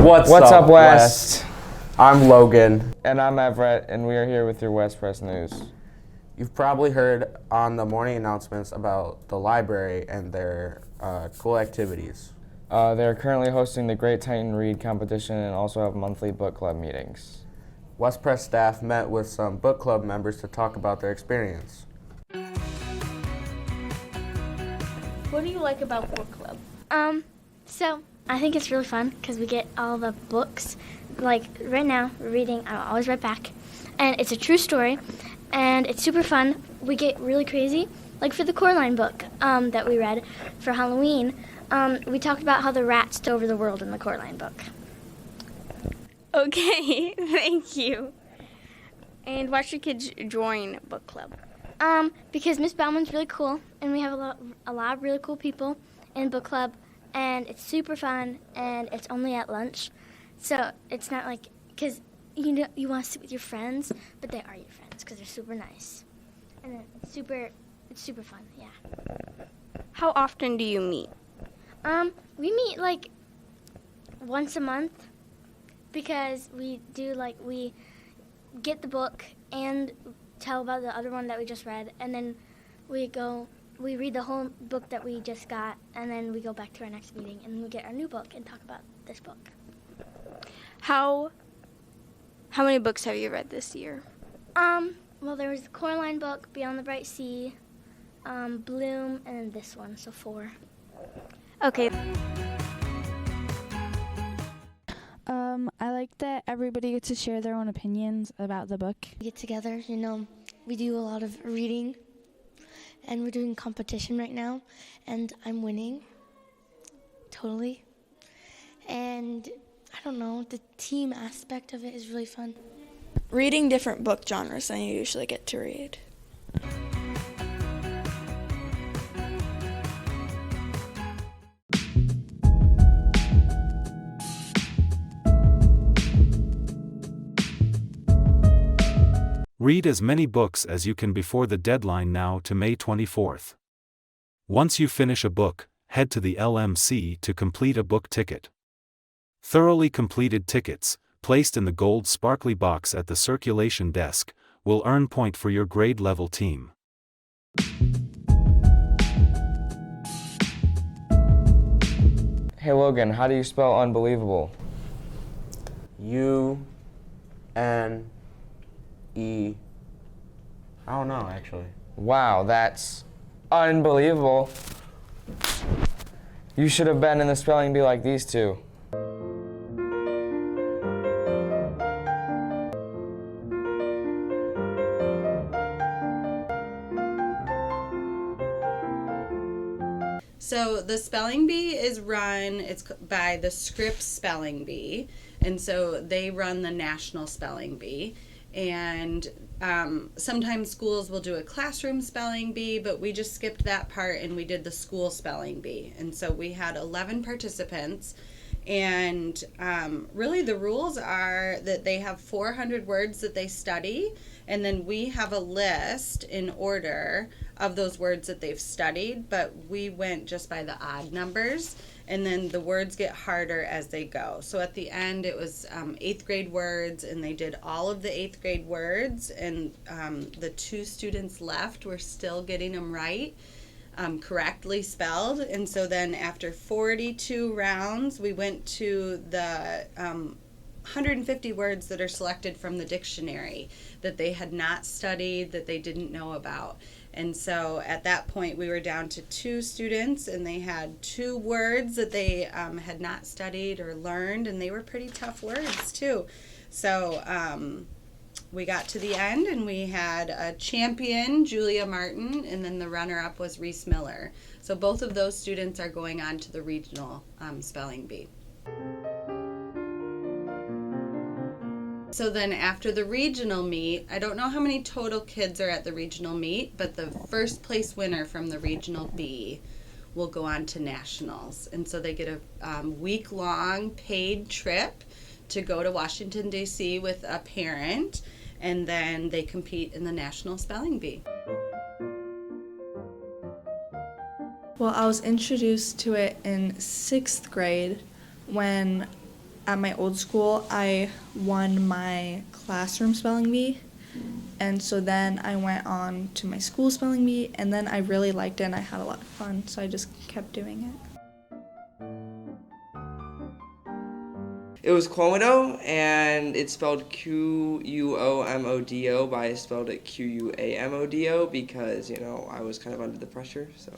What's up, West? I'm Logan. And I'm Everett, and we are here with your West Press News. You've probably heard on the morning announcements about the library and their cool activities. They're currently hosting the Great Titan Read competition and also have monthly book club meetings. West Press staff met with some book club members to talk about their experience. What do you like about book club? So I think it's really fun because we get all the books. Like right now, we're reading I Always Right Back, and it's a true story, and it's super fun. We get really crazy. Like for the Coraline book that we read for Halloween, we talked about how the rats took over the world in the Coraline book. Okay, thank you. And why should kids join book club? Because Miss Bauman's really cool, and we have a lot of really cool people in book club, and it's super fun, and it's only at lunch. So it's not like, because you want to sit with your friends, but they are your friends because they're super nice. And then it's super fun, yeah. How often do you meet? We meet like once a month because we get the book and tell about the other one that we just read, and then we read the whole book that we just got, and then we go back to our next meeting and we get our new book and talk about this book. How many books have you read this year? Well, there was the Coraline book, Beyond the Bright Sea, Bloom, and then this one, so 4. Okay. I like that everybody gets to share their own opinions about the book. We get together, we do a lot of reading, and we're doing competition right now, and I'm winning, totally. And I don't know, the team aspect of it is really fun. Reading different book genres than you usually get to read. Read as many books as you can before the deadline now to May 24th. Once you finish a book, head to the LMC to complete a book ticket. Thoroughly completed tickets, placed in the gold sparkly box at the circulation desk, will earn point for your grade level team. Hey Logan, how do you spell unbelievable? U-N-E. I don't know, actually. Wow, that's unbelievable. You should have been in the spelling bee like these two. So the spelling bee is run, it's by the Scripps Spelling Bee, and so they run the National Spelling Bee. And sometimes schools will do a classroom spelling bee, but we just skipped that part and we did the school spelling bee. And so we had 11 participants, and really the rules are that they have 400 words that they study, and then we have a list in order of those words that they've studied, but we went just by the odd numbers, and then the words get harder as they go. So at the end it was 8th grade words, and they did all of the 8th grade words, and the 2 students left were still getting them right, correctly spelled. And so then after 42 rounds, we went to the 150 words that are selected from the dictionary that they had not studied, that they didn't know about. And so at that point we were down to 2 students, and they had 2 words that they had not studied or learned, and they were pretty tough words too. So we got to the end, and we had a champion, Julia Martin, and then the runner-up was Reese Miller. So both of those students are going on to the regional spelling bee. So then after the regional meet, I don't know how many total kids are at the regional meet, but the first place winner from the regional B will go on to nationals. And so they get a week-long paid trip to go to Washington, D.C. with a parent, and then they compete in the National Spelling Bee. Well, I was introduced to it in 6th grade when at my old school I won my classroom spelling bee. And so then I went on to my school spelling bee, and then I really liked it and I had a lot of fun, so I just kept doing it. It was Quomodo, and it's spelled Quuomodo, but I spelled it Quuamodo because, I was kind of under the pressure, so.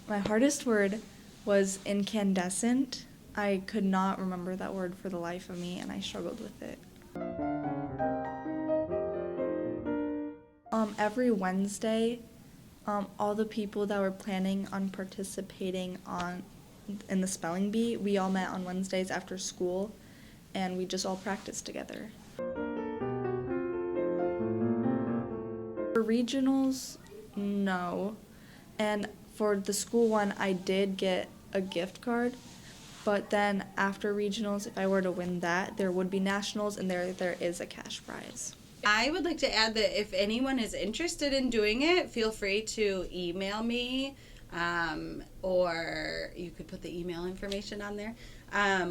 My hardest word was incandescent. I could not remember that word for the life of me, and I struggled with it. Every Wednesday, all the people that were planning on participating in the spelling bee, we all met on Wednesdays after school, and we just all practiced together. For regionals, no. And for the school one, I did get a gift card, but then after regionals, if I were to win that, there would be nationals, and there is a cash prize. I would like to add that if anyone is interested in doing it, feel free to email me, or you could put the email information on there,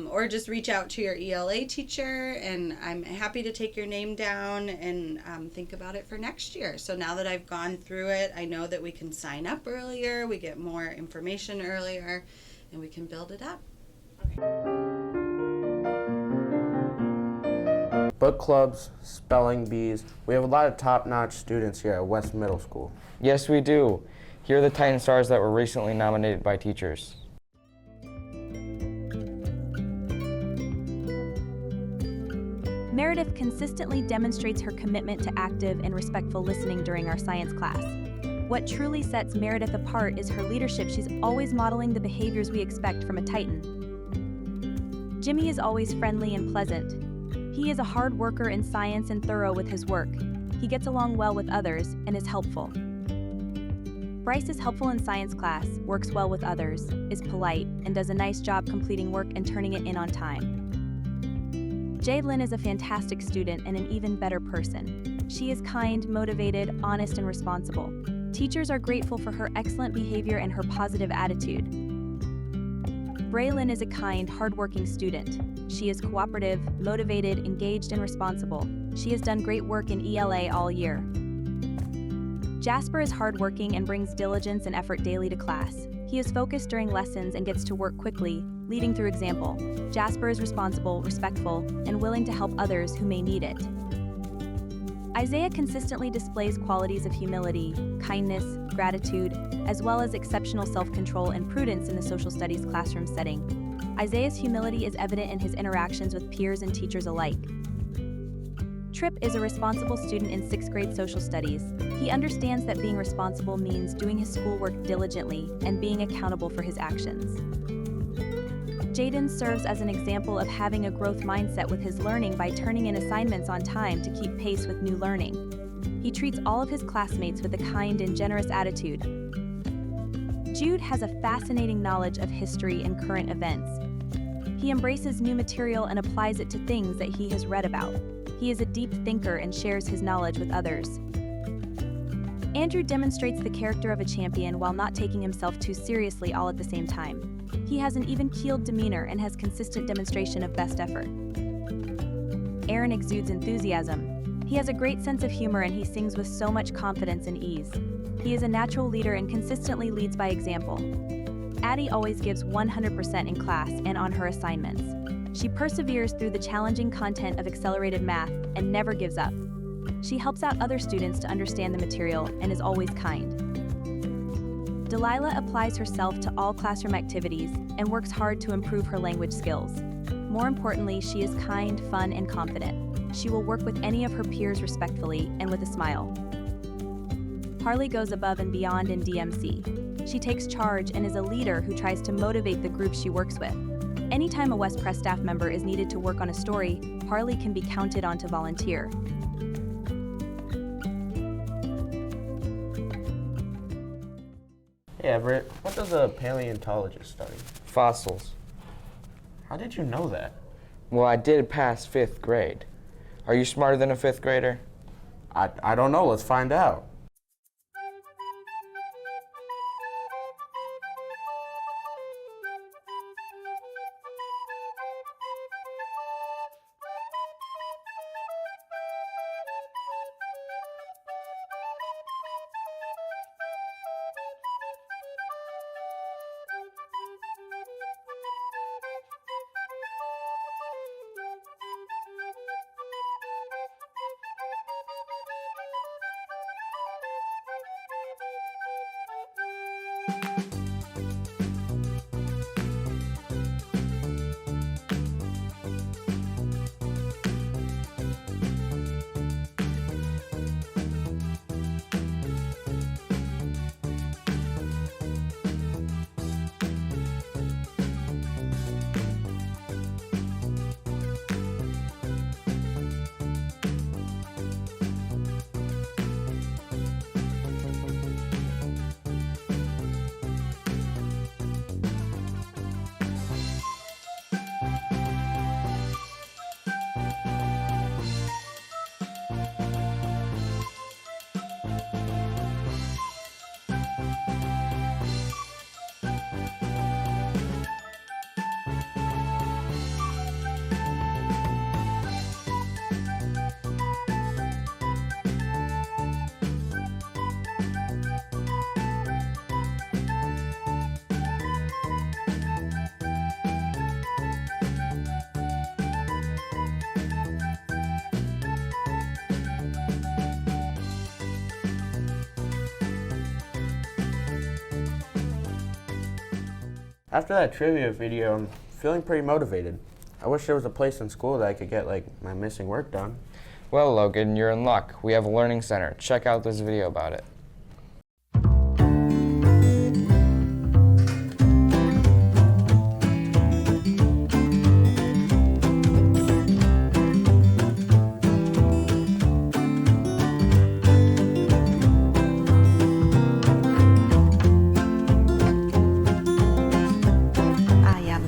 or just reach out to your ELA teacher, and I'm happy to take your name down and think about it for next year. So now that I've gone through it, I know that we can sign up earlier, we get more information earlier, and we can build it up. Book clubs, spelling bees. We have a lot of top-notch students here at West Middle School. Yes, we do. Here are the Titan Stars that were recently nominated by teachers. Meredith consistently demonstrates her commitment to active and respectful listening during our science class. What truly sets Meredith apart is her leadership. She's always modeling the behaviors we expect from a Titan. Jimmy is always friendly and pleasant. He is a hard worker in science and thorough with his work. He gets along well with others and is helpful. Bryce is helpful in science class, works well with others, is polite, and does a nice job completing work and turning it in on time. Jaylyn is a fantastic student and an even better person. She is kind, motivated, honest, and responsible. Teachers are grateful for her excellent behavior and her positive attitude. Braylon is a kind, hardworking student. She is cooperative, motivated, engaged, and responsible. She has done great work in ELA all year. Jasper is hardworking and brings diligence and effort daily to class. He is focused during lessons and gets to work quickly, leading through example. Jasper is responsible, respectful, and willing to help others who may need it. Isaiah consistently displays qualities of humility, kindness, gratitude, as well as exceptional self-control and prudence in the social studies classroom setting. Isaiah's humility is evident in his interactions with peers and teachers alike. Tripp is a responsible student in 6th grade social studies. He understands that being responsible means doing his schoolwork diligently and being accountable for his actions. Jaden serves as an example of having a growth mindset with his learning by turning in assignments on time to keep pace with new learning. He treats all of his classmates with a kind and generous attitude. Jude has a fascinating knowledge of history and current events. He embraces new material and applies it to things that he has read about. He is a deep thinker and shares his knowledge with others. Andrew demonstrates the character of a champion while not taking himself too seriously all at the same time. He has an even-keeled demeanor and has consistent demonstration of best effort. Aaron exudes enthusiasm. He has a great sense of humor and he sings with so much confidence and ease. He is a natural leader and consistently leads by example. Addie always gives 100% in class and on her assignments. She perseveres through the challenging content of accelerated math and never gives up. She helps out other students to understand the material and is always kind. Delilah applies herself to all classroom activities and works hard to improve her language skills. More importantly, she is kind, fun, and confident. She will work with any of her peers respectfully and with a smile. Harley goes above and beyond in DMC. She takes charge and is a leader who tries to motivate the group she works with. Anytime a West Press staff member is needed to work on a story, Harley can be counted on to volunteer. Hey Everett, what does a paleontologist study? Fossils. How did you know that? Well, I did pass 5th grade. Are you smarter than a 5th grader? I don't know, let's find out. After that trivia video, I'm feeling pretty motivated. I wish there was a place in school that I could get like my missing work done. Well, Logan, you're in luck. We have a learning center. Check out this video about it.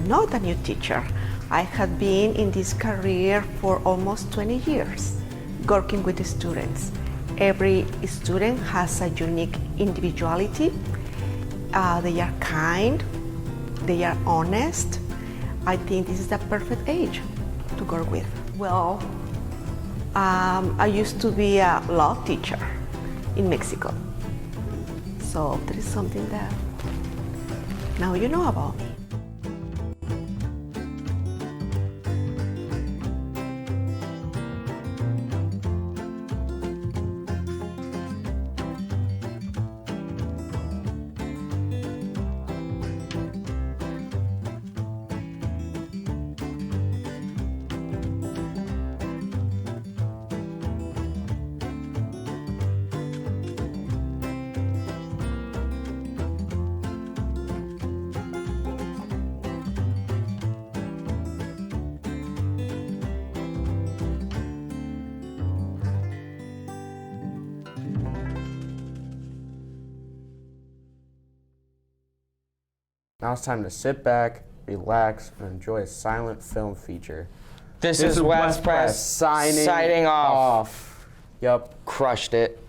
Not a new teacher. I have been in this career for almost 20 years, working with the students. Every student has a unique individuality. They are kind, they are honest. I think this is the perfect age to work with. Well, I used to be a law teacher in Mexico. So that is something that now you know about me. Now it's time to sit back, relax, and enjoy a silent film feature. This is West Press signing off. Yup. Crushed it.